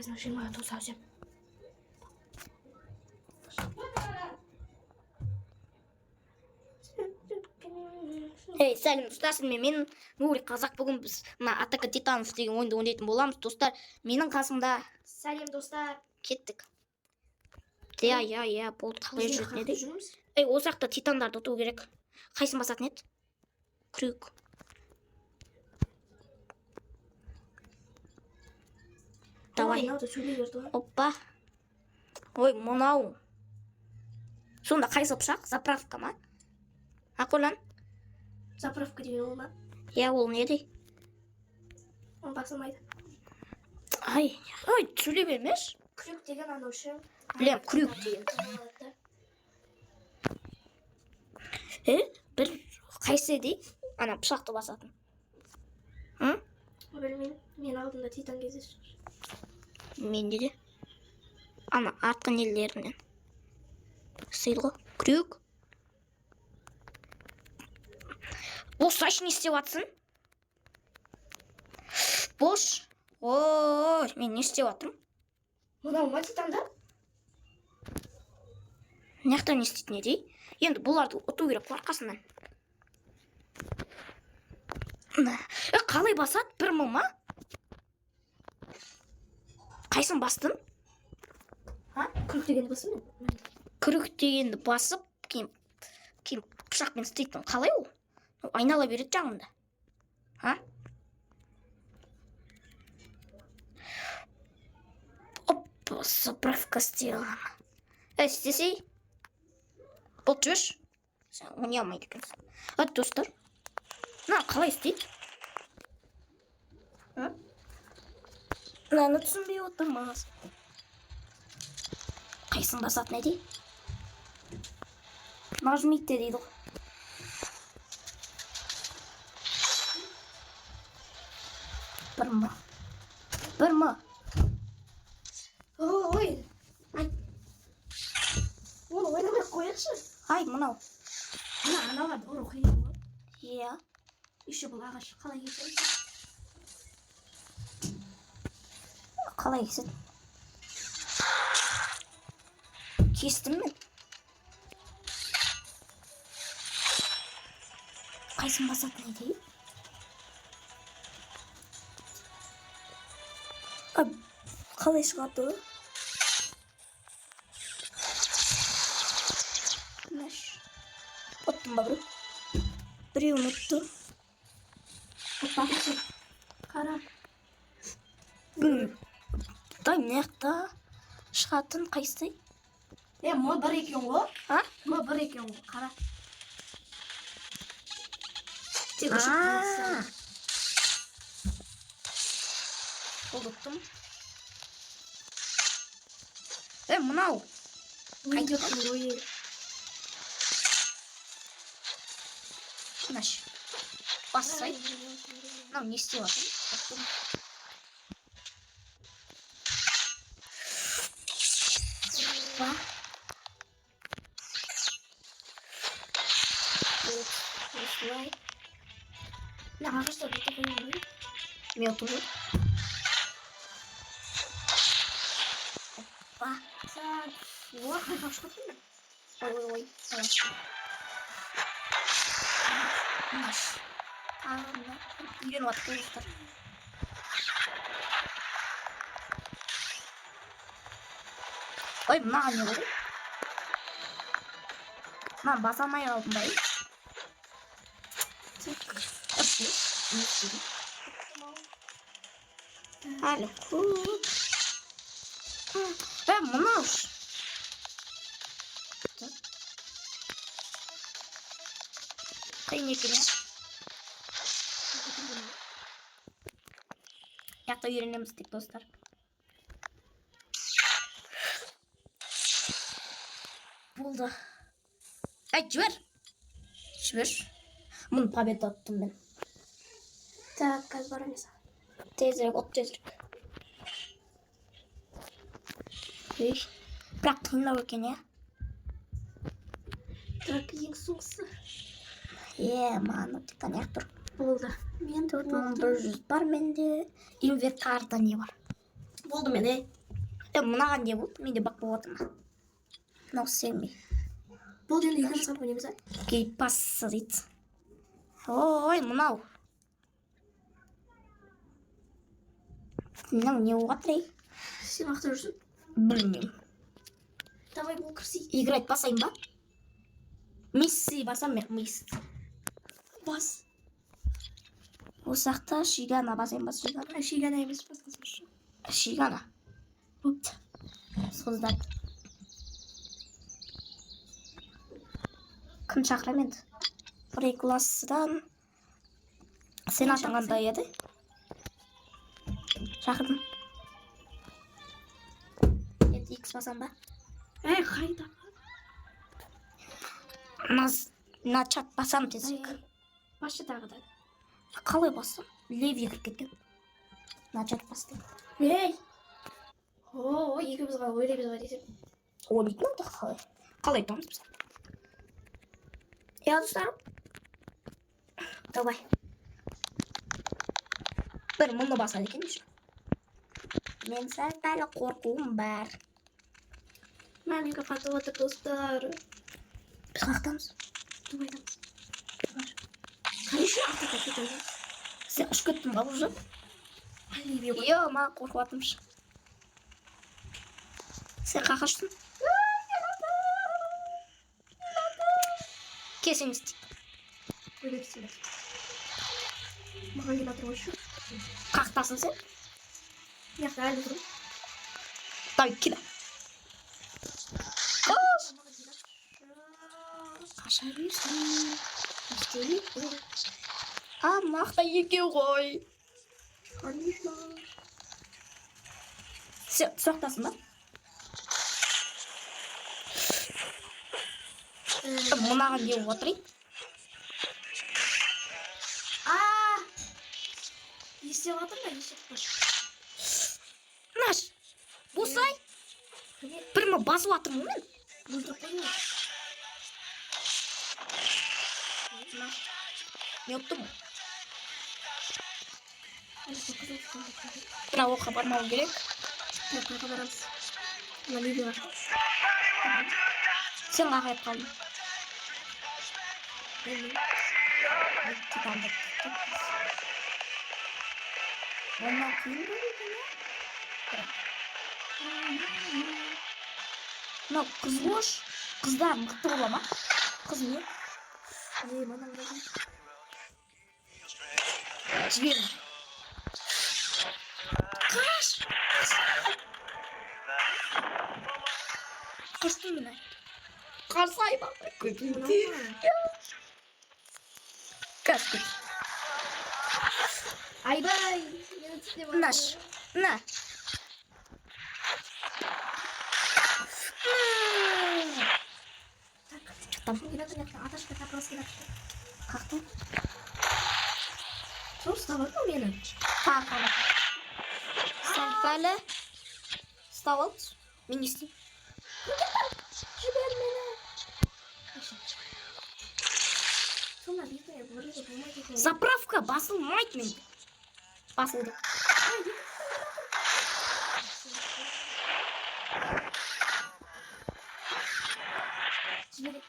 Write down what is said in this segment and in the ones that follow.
қайсына жиырма тоғыз алсам. Эй, сәлем достар, мен Нури Қазақ. Бүгін біз мына Атака Титанов деген ойынды ойнайтын боламыз. Достар, менің қасымда Сәлем достар. кеттік. Иә, болды. Қалай жүретін еді? Ей, осы жақта титандарды ұту керек. Қайсын басатын еді? Крюк. Давай. Опа. Ой, мынау. Сонда қайсы пышақ? Заправка ма? Ақылан? Заправка деген ол ма? Иә, ол не dey? Ол басылмайды. Ой, сөйлей бермеш. Крюк деген анау үшін. Білем, крюк деген. Бір қайсы дей? Ана пышақты басатын. Білмеймін. Мен алдында титан кездесіп. Менде де. Ана артқы нелерінен. Сыйлы. Крюк. Бош, не істеп атсың? Бош. Ой, мен не істеп атым? Мынау ма титанда? Неқтан не істейтін еді? Енді бұларды ұту керек арқасынан. Қалай басады? 1000 ма? Қайсын бастың? Крюк дегенді басым мен. Крюк дегенді басып, кейін пышақпен істейтін. Қалай ол? Айнала береді жағында. Опа, заправка сделана. Істесей? Бұл жүрш? Сен оны алмайды екенсің. Ат, достар. Қалай істейді? Мынаны түсінбей отырмыз. Қайсын басатын еді? Нажмите дейді. Бір ма? Ой. Оны ойнамай қояқшы. Ай, мынау. Анауға ұру қиын ғой. Иә. Еще бұл ағаш қалай кетеді? Қалай кеседі? Кестім мен. Қайсын басатын еді? Қалай шығады? Оттым ба біреу? Біреуін ұтты. Отпақшы. Қара. Дай маяқта шығатын қайсы? М бір екен ғой. М бір екен ғой. Қара. Ол ұттым. Мынау. Қайтып ойы. Наш. Бассай. Мынау не істеп жатыр? Осылай. Ағашта бүйтіп қойын ғой. Мен тұжы. Опа. Ой, қашқы тұр. Ой. Наш. Үйрен уатты достар. Ой, мынаған не болды? Мынаған баса алмай қалдым бай. Әлі көп. Мынау. Қиын екен, е? Яқта үйренеміз тек достар. Болды. Жібер. Мұны победа аттым мен. Так, қазір барамыз. Тезірек, тезірек. Бірақ қиындау екен, е? Так, ең соңғысы. Маны тектен яқ тұр. Болды. Мен 4100 бар менде. Инвентарда не бар? болды мене. Мынаған не болды? Менде бақ болып отыр ма? Мынау сенбей. Болды енді екеуміз ойнаймыз, а? Кейіп басы дейді. Ой, мынау. Мынау не болып жатыр, ей? Сен қақта жүрсің? Білмеймін. Давай бұл кірсей. Играть басайын ба? Месси басам, Месси. Бас. Осы жақта Шигана басайын ба, Шигана? Шигана емес басқасы. Шигана. Бопты. Создат. Кім шақырам енді? Бір классыдан. Сен атың қандай еді? Шақырдым. Енді X басам ба? Қайда? На чат басам десек. Басшы тағы да. Қалай басам? Леви кіріп кеткен. На чат бастым. Ей! О, екеуміз ғана ойлаймыз ба десем. Ойлайтын ады қалай? Қалай айтамыз біз? Я достарым. Давай. Бір мұны басады екен еще. Мен сәл қорқуым бар. Маленько қатып отыр достар. Біз қақтамыз. Дубайдамыз. Конечно, артыка кетеді. Сен ұшып кеттің ба уже? Ливия. Маған қорқып атымшы. Сен қақаштың? Кесіңіз дейді. Ойлап сен. Маған келіп отыр ғой. Қақтасың сен? Яқта әлі тұрмын. Дай келе. Қаша берсің. Істелейді. Мақта екеу ғой. Конечно. Сен соқтасың ба? Мынаған не болып отыр? Естеп жатыр да, естеп. Наш. Босай. Бір ма басып жатырмын мен? Бұлдырып қойма. Не ұттым? Бірақ оққа бармау керек. Қайқа барамыз. Мына Ливия бар. Сен қағайып қалдың. Оннан кейін бе екен, мынау қыз қош. Қыздар мықты бола ма? Қыз не? Мынау да. Жіберін. Қаш! Қаштың мен ай. Қарсай ба? Көпінде. Қаш көп. Айбай! Наш. На. Там. Аташқа тапырас келатты. Қақты? Сол ұстап алды ма мені? Тағы. Сәл пәлі. Ұстап алды. Мен не істеймін? Жібер мені. Сонда бекіне бөлігі болмайды екен. Заправка басылмайды мен. Басылды.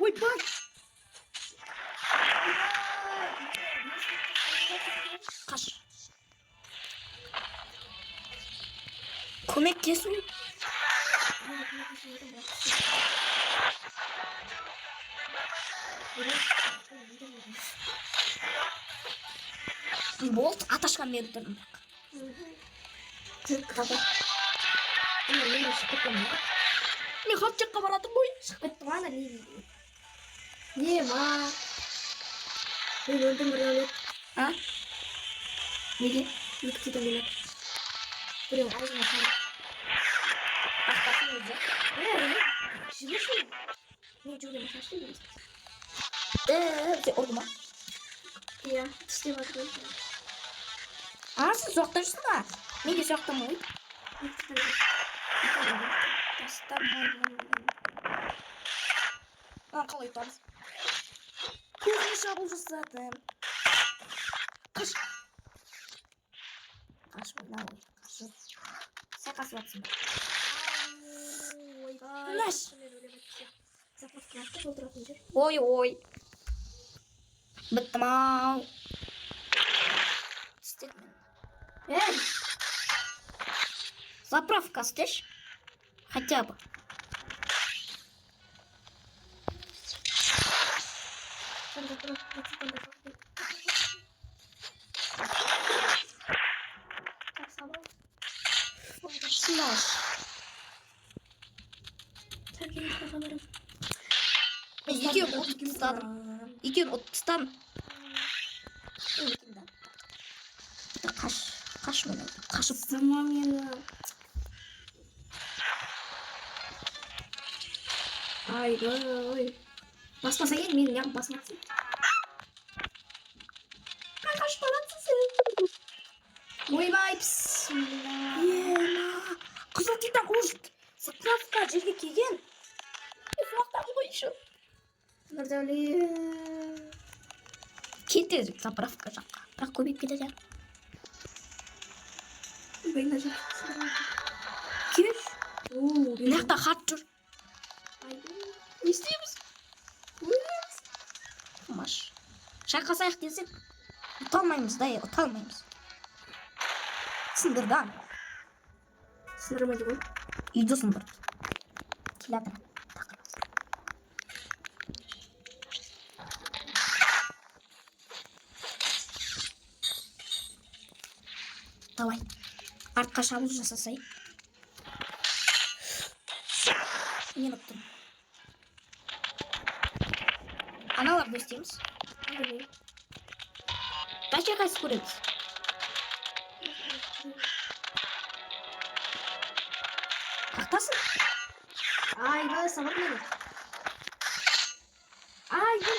Ой, бай! Қаш. Көмектесу. Болды, аташқан беріп тұрдым. Мен хат жаққа баратым ғой. Шығып кетті ма ана Ливия? Не ма? Мен өлдім бір өлет. Неге? Екі тиді мен өлет. Біреу аузыма салды. Ақтасын өзі. Жіберші. Мен жүгірем шашты емес. Сен ұрды ма? Иә, тістеп жатыр. Сіз жоқта жүрсің ба? Мен де жоқтамын ғой. Қалай ұтамыз? Көзіне шабуыл жасадым. Қаш. Қаш ойна ғой. Сен Шайқасып жатсың. Ойбай. Наш. Заправкаларды толтыратын жер. Ой. Біттім ау. Эй! Заправка істеш. Хотя бы. Там заправка, там так, собрал. Смаш. Так, я не поговорю. Екеуін от тастадым. Екеуін от тастадым. Қаш мені. Қашып. Сама мені. Ой. Баспаса ел, мені неғып басмақсың. Қашып қалатсың сен. Ойбай, бісмилла. Ема. Қызыл титан қошт. Заправка жерге келген. Сұрақтарын қойшы. Нұрдәулет. Кетеді заправка жаққа. Бірақ көбейіп кетеді. Ойбай, мына жақ. Кел. Мына жақта хат жүр. Не істейміз? Маш. Шайқасайық десек, ұталмаймыз да, ұталмаймыз. Сындырдан. Сындырмайды ғой. Үйді сындырды. Келеді. Давай. Артқа шабуыл жасасай. Мен ұттым. Аналарды істейміз. Дача қайсы көреміз. Қақтасың? Айбай, сабақ мені. Айбай,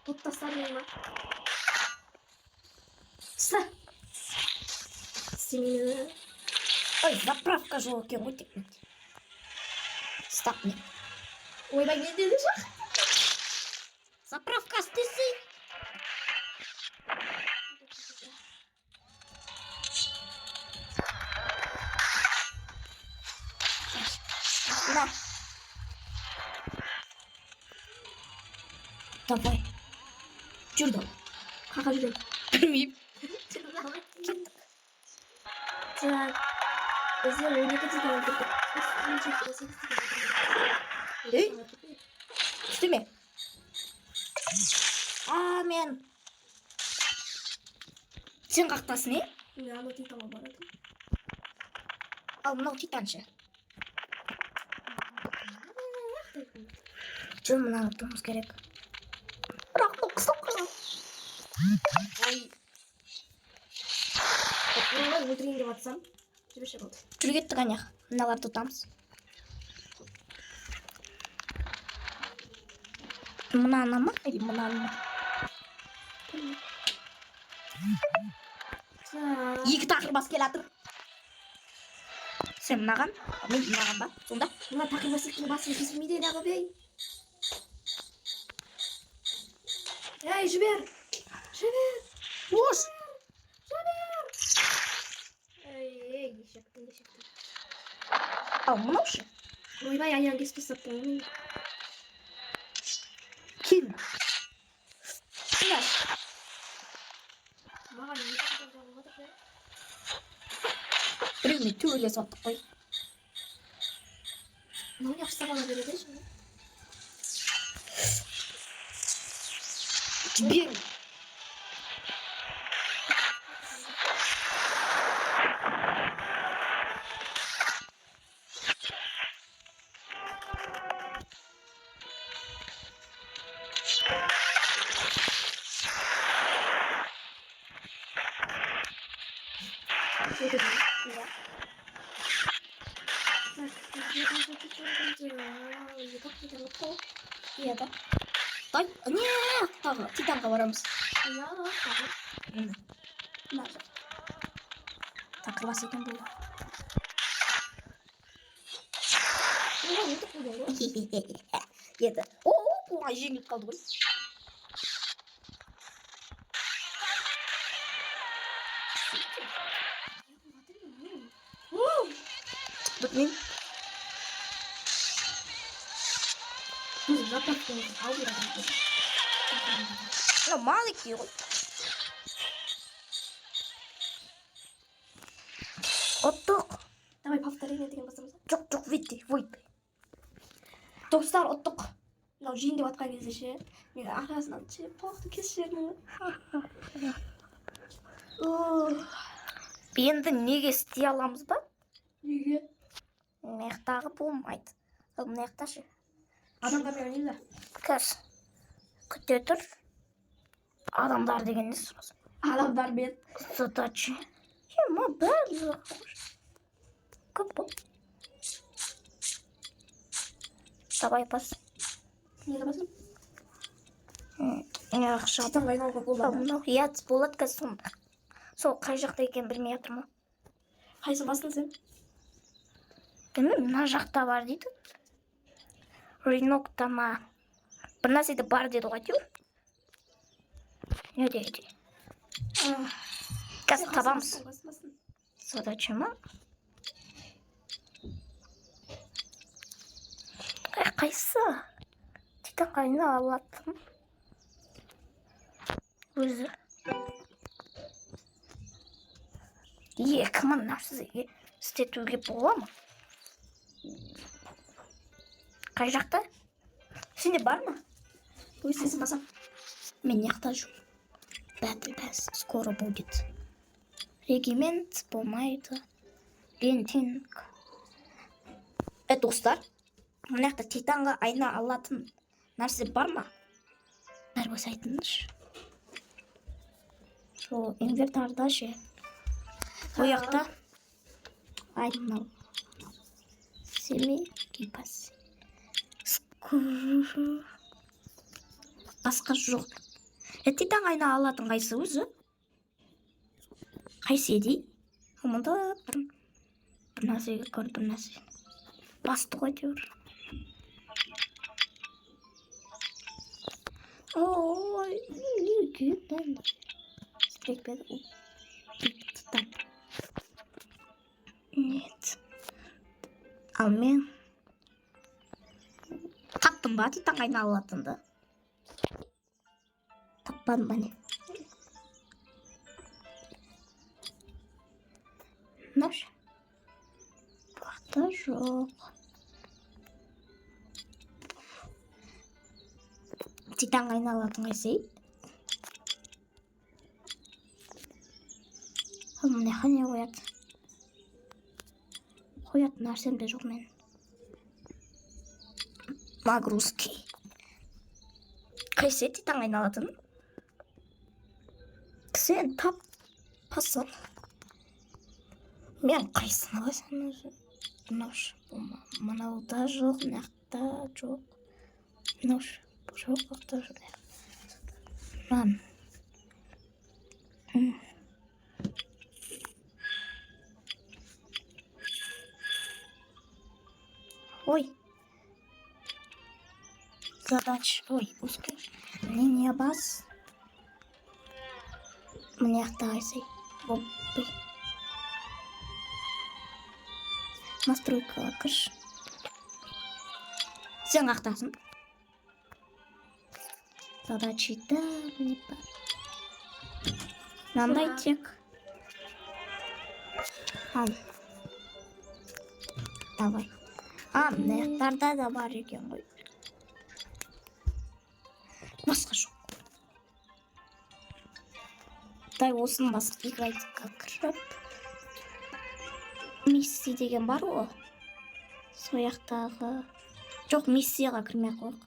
тут тастар ма? Ста. Істемеймін. Ой, заправка жоқ екен ғой тек. Стап мен. Ойбай, не деді жақ? Заправка істесей. На. Давай. Жүрді. Қақа жүрем. Білмеймін. Так. Бізде 12 тиган тұрдық. Ей, үстіме. Мен. Сен қақтасын, е? Мен ана титанға барады. Ал мынау титаншы. Жөн мынаны ұтуымыз керек. Бірақ бұл қысып қалған. Ай. Бұрынға өлтірейін деп атсам, жіберші болды. Жүр кеттік анаяқ. Мыналарды ұтамыз. Мынаны ма? Или мынаны ма? Екі тақырбас келатыр. Сен мынаған, мен мынаған ба? Сонда? Мына тақырбастықтың басын кесілмейді дағы бей. Ей, жібер! Жібер! Ош! Жібер! Ей, ешектің. Ал мынау шы? Ойбай, аян кесіп тастаппын. Кел. Мынаш. Маған не жағып отыр жай? Біреуіне төбелесіп аттық қой. Мынау жақсы сабала береді şimdi. Жібер. Iya dah. Тағы титанға барамыз. Тақырбас екен бұл. Еді. О, жеңіліп қалды ғой. Мен Біз запаспен алдыра. маленький ғой. Оттық. Давай повторение деген бастамыз. Жоқ, войт. Достар, ұттық. Мынау жиын деп атқан кезде ше, мен арасынан ше, полықты кесіп жібердім. Енді неге істей аламыз ба? Неге? Маяқтағы болмайды. Ал маяқта ше. Адамдар нелі? Кәс. Күте тұр. Адамдар деген не сұрасың? Адамдар мен. Задачи. Ма бәрі көп бол. Давай бас. Неге басым? Ақша. Атанға айналуға болады. Мынау яц болады кәз сонда. Сол қай жақта екен білмей жатырмын. Қайсы бастың сен? Білмеймін, мына жақта бар дейді. Ринокта ма? Бір нәрседе бар деді ғой әйтеуір. Не дейді? Қазір табамыз. Задача ма? Қайсы? Титан қайына алатын? Өзі. 2000 нәрсеге істетуге бола ма? Қай жақта? Сенде бар ма? Қайсы басам? Мен яқта жоқ. Battle Pass скоро будет. Регимент болмайды. Бентинг. Достар, мына жақта титанға айна алатын нәрсе бар ма? Бәрі болса айтыңызшы. Сол инвентарда ше. Ол жақта айна. Семейки пас. Басқа жоқ. Титан айна алатын қайсы өзі? Қайсы еді? Мұнда бір нәрсеге көр, бір нәрсе. Басты ғой деуір. Ой, неге бәлі? Стрек бәді. Титан. Нет. Ал мен таптым ба титан айна алатынды? Таппадым ба не? Наш? Бұлақта жоқ. Титан айна алатын қайсы? Міне қане қояды? Қояды нәрсем де жоқ мен. Нагрузки. Қайсы титан айна алатын? Сен таппасың. Мен қайсыны қайсың өзі? Мынауда жоқ, мынақта жоқ. Мынау жоқ, мынақта жоқ. Ман. Ой. Задач. Ой, пускай. Линия баз. Мне осталось. Настройка кыш. Сен ақтасың. Задачи да не бар. Мынандай тек. Ал. Давай. Мынаяқтарда да бар екен ғой. Басқа жоқ. Дай осының басқа играйтыққа кіріп. Миссия деген бар ғой. Сояқтағы. Жоқ, миссияға кірмей қойық.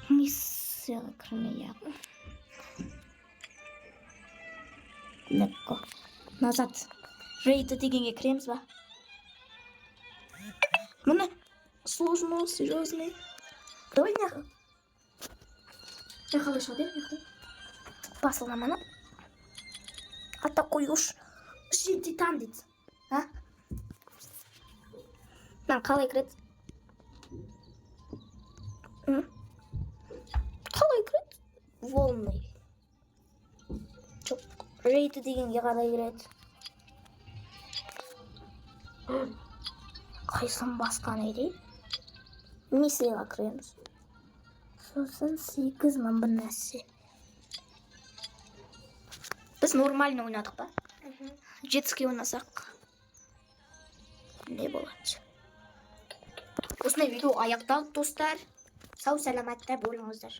Миссияға кірмей ақ. Легко. Назад. Рейді дегенге кіреміз ба? Міне. Сложно, серьезный. Давай няха. Яқалы шығады, яқалы. Басылға мана. Атақой ұш. Ши титан дейді. Мен қалай кіреді? Қалай кіреді? Волны. Жоқ. Рейді дегенге қалай кіреді? Қайсын басқан еді? Миссияға кіреміз. Сосын 8 мың бір нәрсе. Біз нормально ойнадық па? Жетіске ойнасақ не болады? Осындай видео аяқталды достар. Сау саламатта болыңыздар.